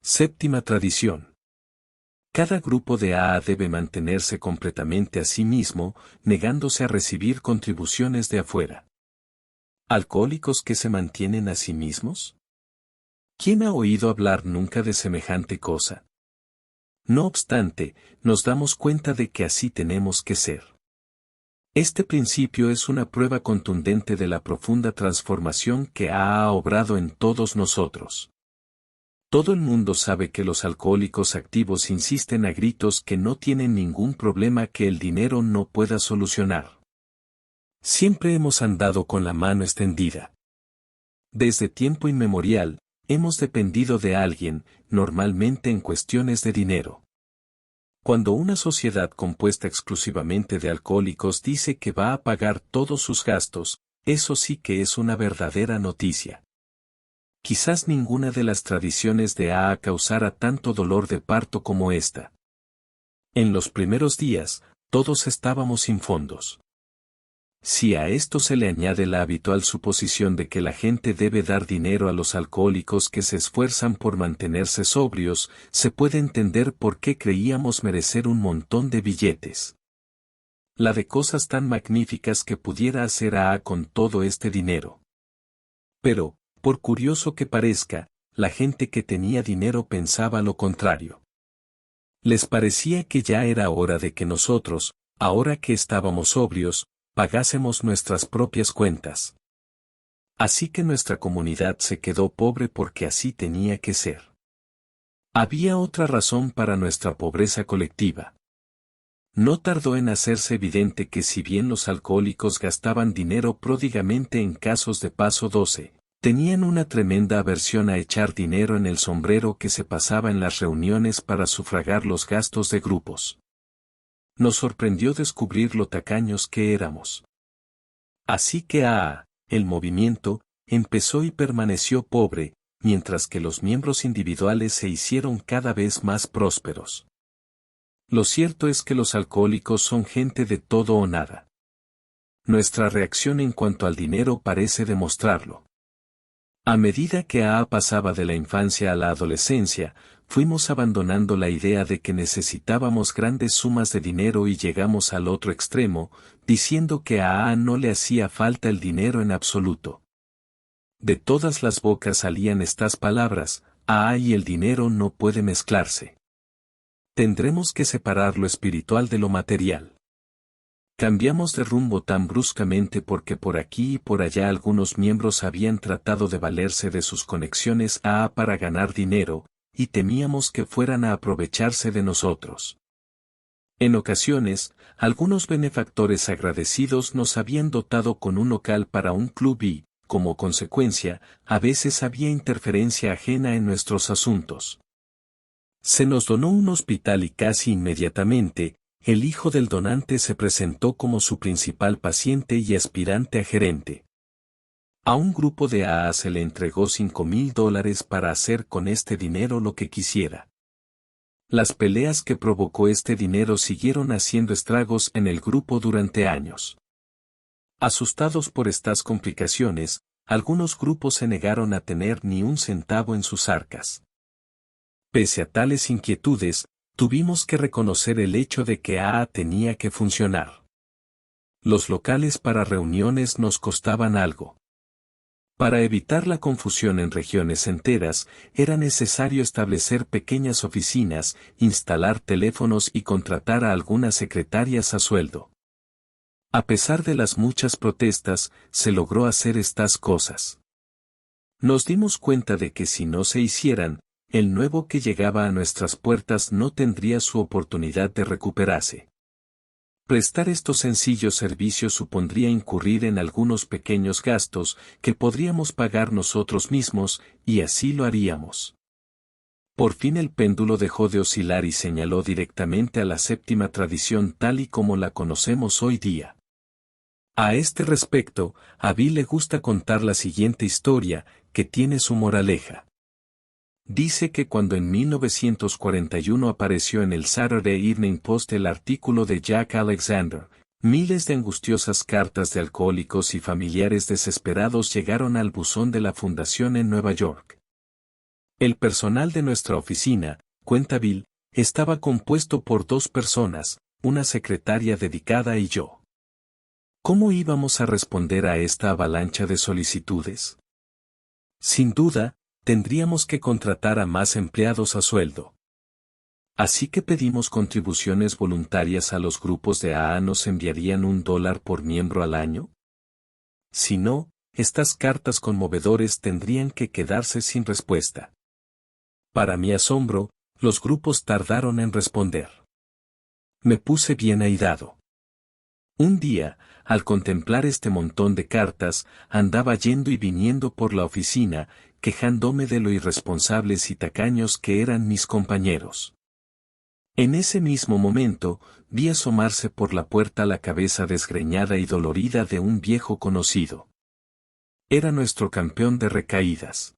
Séptima tradición. Cada grupo de AA debe mantenerse completamente a sí mismo, negándose a recibir contribuciones de afuera. ¿Alcohólicos que se mantienen a sí mismos? ¿Quién ha oído hablar nunca de semejante cosa? No obstante, nos damos cuenta de que así tenemos que ser. Este principio es una prueba contundente de la profunda transformación que ha obrado en todos nosotros. Todo el mundo sabe que los alcohólicos activos insisten a gritos que no tienen ningún problema que el dinero no pueda solucionar. Siempre hemos andado con la mano extendida. Desde tiempo inmemorial, hemos dependido de alguien, normalmente en cuestiones de dinero. Cuando una sociedad compuesta exclusivamente de alcohólicos dice que va a pagar todos sus gastos, eso sí que es una verdadera noticia. Quizás ninguna de las tradiciones de AA causara tanto dolor de parto como esta. En los primeros días, todos estábamos sin fondos. Si a esto se le añade la habitual suposición de que la gente debe dar dinero a los alcohólicos que se esfuerzan por mantenerse sobrios, se puede entender por qué creíamos merecer un montón de billetes. La de cosas tan magníficas que pudiera hacer AA con todo este dinero. Pero, por curioso que parezca, la gente que tenía dinero pensaba lo contrario. Les parecía que ya era hora de que nosotros, ahora que estábamos sobrios, pagásemos nuestras propias cuentas. Así que nuestra comunidad se quedó pobre porque así tenía que ser. Había otra razón para nuestra pobreza colectiva. No tardó en hacerse evidente que si bien los alcohólicos gastaban dinero pródigamente en casos de paso 12, tenían una tremenda aversión a echar dinero en el sombrero que se pasaba en las reuniones para sufragar los gastos de grupos. Nos sorprendió descubrir lo tacaños que éramos. Así que el movimiento, empezó y permaneció pobre, mientras que los miembros individuales se hicieron cada vez más prósperos. Lo cierto es que los alcohólicos son gente de todo o nada. Nuestra reacción en cuanto al dinero parece demostrarlo. A medida que pasaba de la infancia a la adolescencia, fuimos abandonando la idea de que necesitábamos grandes sumas de dinero y llegamos al otro extremo, diciendo que a no le hacía falta el dinero en absoluto. De todas las bocas salían estas palabras: y el dinero no puede mezclarse. Tendremos que separar lo espiritual de lo material. Cambiamos de rumbo tan bruscamente porque por aquí y por allá algunos miembros habían tratado de valerse de sus conexiones para ganar dinero, y temíamos que fueran a aprovecharse de nosotros. En ocasiones, algunos benefactores agradecidos nos habían dotado con un local para un club y, como consecuencia, a veces había interferencia ajena en nuestros asuntos. Se nos donó un hospital y casi inmediatamente, el hijo del donante se presentó como su principal paciente y aspirante a gerente. A un grupo de AA se le entregó $5,000 para hacer con este dinero lo que quisiera. Las peleas que provocó este dinero siguieron haciendo estragos en el grupo durante años. Asustados por estas complicaciones, algunos grupos se negaron a tener ni un centavo en sus arcas. Pese a tales inquietudes, tuvimos que reconocer el hecho de que AA tenía que funcionar. Los locales para reuniones nos costaban algo. Para evitar la confusión en regiones enteras, era necesario establecer pequeñas oficinas, instalar teléfonos y contratar a algunas secretarias a sueldo. A pesar de las muchas protestas, se logró hacer estas cosas. Nos dimos cuenta de que si no se hicieran, el nuevo que llegaba a nuestras puertas no tendría su oportunidad de recuperarse. Prestar estos sencillos servicios supondría incurrir en algunos pequeños gastos que podríamos pagar nosotros mismos, y así lo haríamos. Por fin el péndulo dejó de oscilar y señaló directamente a la séptima tradición tal y como la conocemos hoy día. A este respecto, a Bill le gusta contar la siguiente historia, que tiene su moraleja. Dice que cuando en 1941 apareció en el Saturday Evening Post el artículo de Jack Alexander, miles de angustiosas cartas de alcohólicos y familiares desesperados llegaron al buzón de la fundación en Nueva York. El personal de nuestra oficina, cuenta Bill, estaba compuesto por 2 personas, una secretaria dedicada y yo. ¿Cómo íbamos a responder a esta avalancha de solicitudes? Sin duda, tendríamos que contratar a más empleados a sueldo. Así que pedimos contribuciones voluntarias a los grupos de AA. ¿Nos enviarían $1 por miembro al año? Si no, estas cartas conmovedores tendrían que quedarse sin respuesta. Para mi asombro, los grupos tardaron en responder. Me puse bien airado. Un día, al contemplar este montón de cartas, andaba yendo y viniendo por la oficina, quejándome de lo irresponsables y tacaños que eran mis compañeros. En ese mismo momento, vi asomarse por la puerta la cabeza desgreñada y dolorida de un viejo conocido. Era nuestro campeón de recaídas.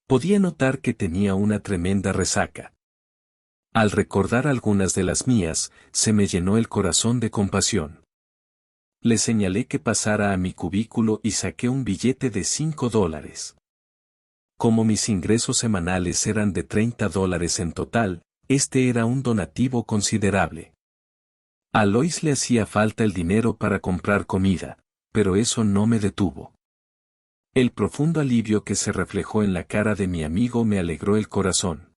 Podía notar que tenía una tremenda resaca. Al recordar algunas de las mías, se me llenó el corazón de compasión. Le señalé que pasara a mi cubículo y saqué un billete de $5. Como mis ingresos semanales eran de $30 en total, este era un donativo considerable. A Lois le hacía falta el dinero para comprar comida, pero eso no me detuvo. El profundo alivio que se reflejó en la cara de mi amigo me alegró el corazón.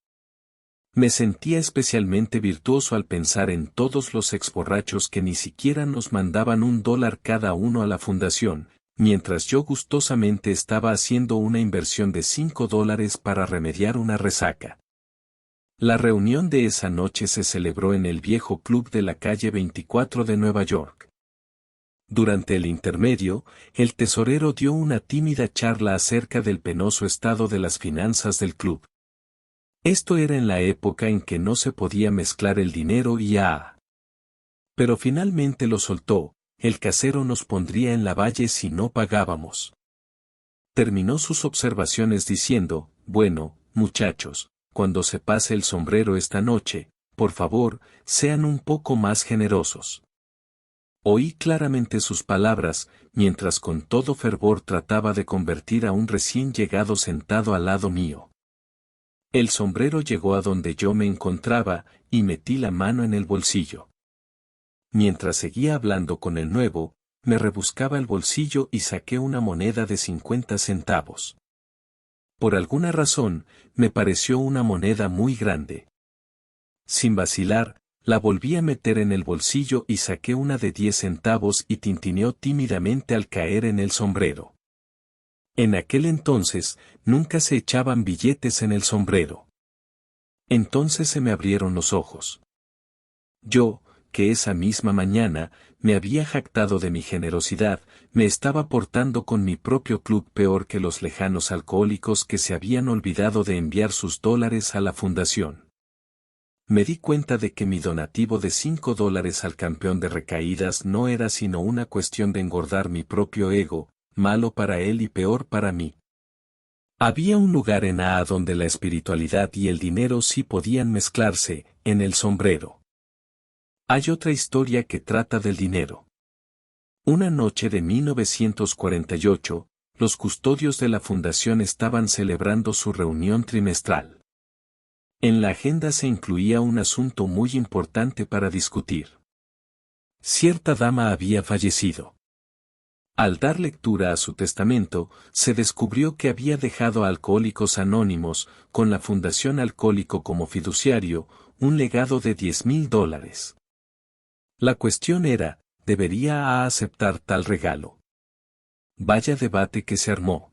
Me sentía especialmente virtuoso al pensar en todos los exborrachos que ni siquiera nos mandaban $1 cada uno a la fundación, mientras yo gustosamente estaba haciendo una inversión de $5 para remediar una resaca. La reunión de esa noche se celebró en el viejo club de la calle 24 de Nueva York. Durante el intermedio, el tesorero dio una tímida charla acerca del penoso estado de las finanzas del club. Esto era en la época en que no se podía mezclar el dinero y AA. Pero finalmente lo soltó, el casero nos pondría en la valle si no pagábamos. Terminó sus observaciones diciendo, bueno, muchachos, cuando se pase el sombrero esta noche, por favor, sean un poco más generosos. Oí claramente sus palabras, mientras con todo fervor trataba de convertir a un recién llegado sentado al lado mío. El sombrero llegó a donde yo me encontraba, y metí la mano en el bolsillo. Mientras seguía hablando con el nuevo, me rebuscaba el bolsillo y saqué una moneda de 50 centavos. Por alguna razón, me pareció una moneda muy grande. Sin vacilar, la volví a meter en el bolsillo y saqué una de 10 centavos y tintineó tímidamente al caer en el sombrero. En aquel entonces, nunca se echaban billetes en el sombrero. Entonces se me abrieron los ojos. Yo, que esa misma mañana, me había jactado de mi generosidad, me estaba portando con mi propio club peor que los lejanos alcohólicos que se habían olvidado de enviar sus $, a la fundación. Me di cuenta de que mi donativo de $5 al campeón de recaídas no era sino una cuestión de engordar mi propio ego, malo para él y peor para mí. Había un lugar en AA donde la espiritualidad y el dinero sí podían mezclarse, en el sombrero. Hay otra historia que trata del dinero. Una noche de 1948, los custodios de la fundación estaban celebrando su reunión trimestral. En la agenda se incluía un asunto muy importante para discutir. Cierta dama había fallecido. Al dar lectura a su testamento, se descubrió que había dejado a Alcohólicos Anónimos, con la Fundación Alcohólico como fiduciario, un legado de $10,000. La cuestión era, ¿debería AA aceptar tal regalo? Vaya debate que se armó.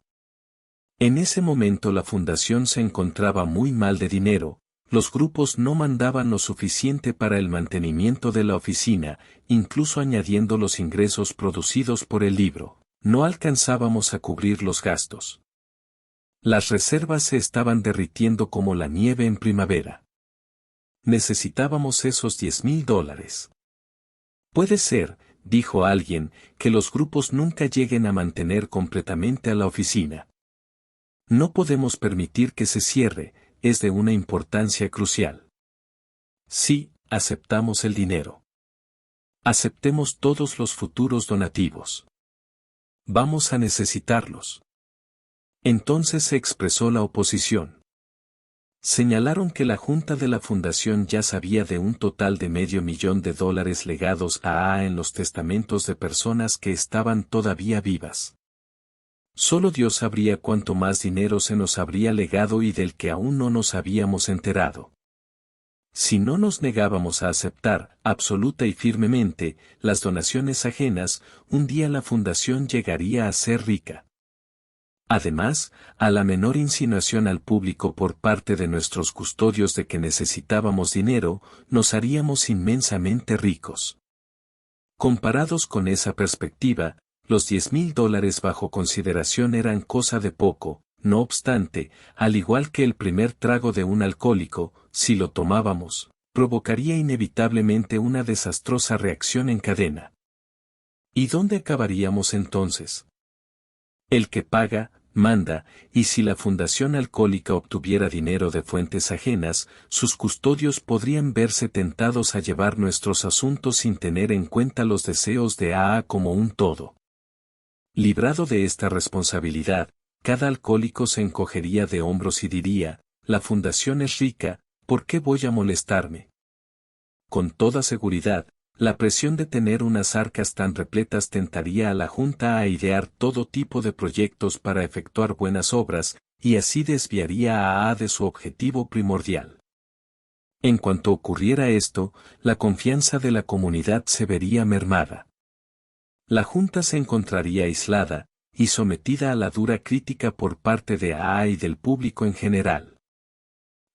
En ese momento la fundación se encontraba muy mal de dinero, los grupos no mandaban lo suficiente para el mantenimiento de la oficina, incluso añadiendo los ingresos producidos por el libro, no alcanzábamos a cubrir los gastos. Las reservas se estaban derritiendo como la nieve en primavera. Necesitábamos esos $10,000. Puede ser, dijo alguien, que los grupos nunca lleguen a mantener completamente a la oficina. No podemos permitir que se cierre, es de una importancia crucial. Sí, aceptamos el dinero. Aceptemos todos los futuros donativos. Vamos a necesitarlos. Entonces se expresó la oposición. Señalaron que la junta de la fundación ya sabía de un total de $500,000 legados a AA en los testamentos de personas que estaban todavía vivas. Solo Dios sabría cuánto más dinero se nos habría legado y del que aún no nos habíamos enterado. Si no nos negábamos a aceptar, absoluta y firmemente, las donaciones ajenas, un día la fundación llegaría a ser rica. Además, a la menor insinuación al público por parte de nuestros custodios de que necesitábamos dinero, nos haríamos inmensamente ricos. Comparados con esa perspectiva, los $10,000 bajo consideración eran cosa de poco. No obstante, al igual que el primer trago de un alcohólico, si lo tomábamos, provocaría inevitablemente una desastrosa reacción en cadena. ¿Y dónde acabaríamos entonces? El que paga, manda, y si la fundación alcohólica obtuviera dinero de fuentes ajenas, sus custodios podrían verse tentados a llevar nuestros asuntos sin tener en cuenta los deseos de AA como un todo. Librado de esta responsabilidad, cada alcohólico se encogería de hombros y diría, la fundación es rica, ¿por qué voy a molestarme? Con toda seguridad, la presión de tener unas arcas tan repletas tentaría a la Junta a idear todo tipo de proyectos para efectuar buenas obras, y así desviaría a AA de su objetivo primordial. En cuanto ocurriera esto, la confianza de la comunidad se vería mermada. La Junta se encontraría aislada, y sometida a la dura crítica por parte de AA y del público en general.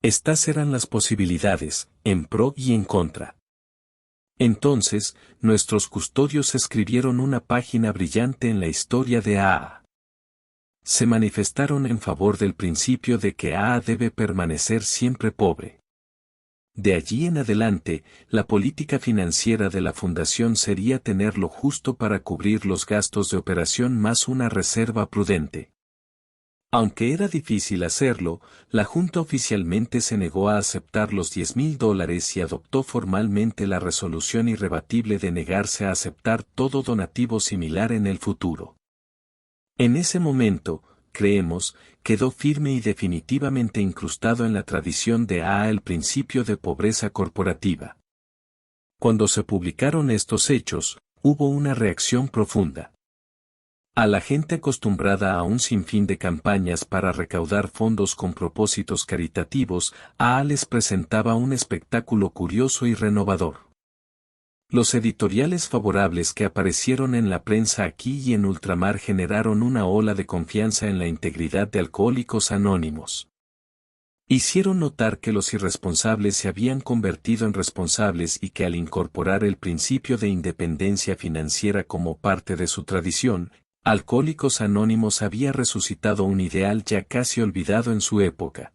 Estas eran las posibilidades, en pro y en contra. Entonces, nuestros custodios escribieron una página brillante en la historia de AA. Se manifestaron en favor del principio de que AA debe permanecer siempre pobre. De allí en adelante, la política financiera de la fundación sería tener lo justo para cubrir los gastos de operación más una reserva prudente. Aunque era difícil hacerlo, la Junta oficialmente se negó a aceptar los $10,000 y adoptó formalmente la resolución irrebatible de negarse a aceptar todo donativo similar en el futuro. En ese momento, creemos, quedó firme y definitivamente incrustado en la tradición de AA el principio de pobreza corporativa. Cuando se publicaron estos hechos, hubo una reacción profunda. A la gente acostumbrada a un sinfín de campañas para recaudar fondos con propósitos caritativos, AA les presentaba un espectáculo curioso y renovador. Los editoriales favorables que aparecieron en la prensa aquí y en ultramar generaron una ola de confianza en la integridad de Alcohólicos Anónimos. Hicieron notar que los irresponsables se habían convertido en responsables y que al incorporar el principio de independencia financiera como parte de su tradición, Alcohólicos Anónimos había resucitado un ideal ya casi olvidado en su época.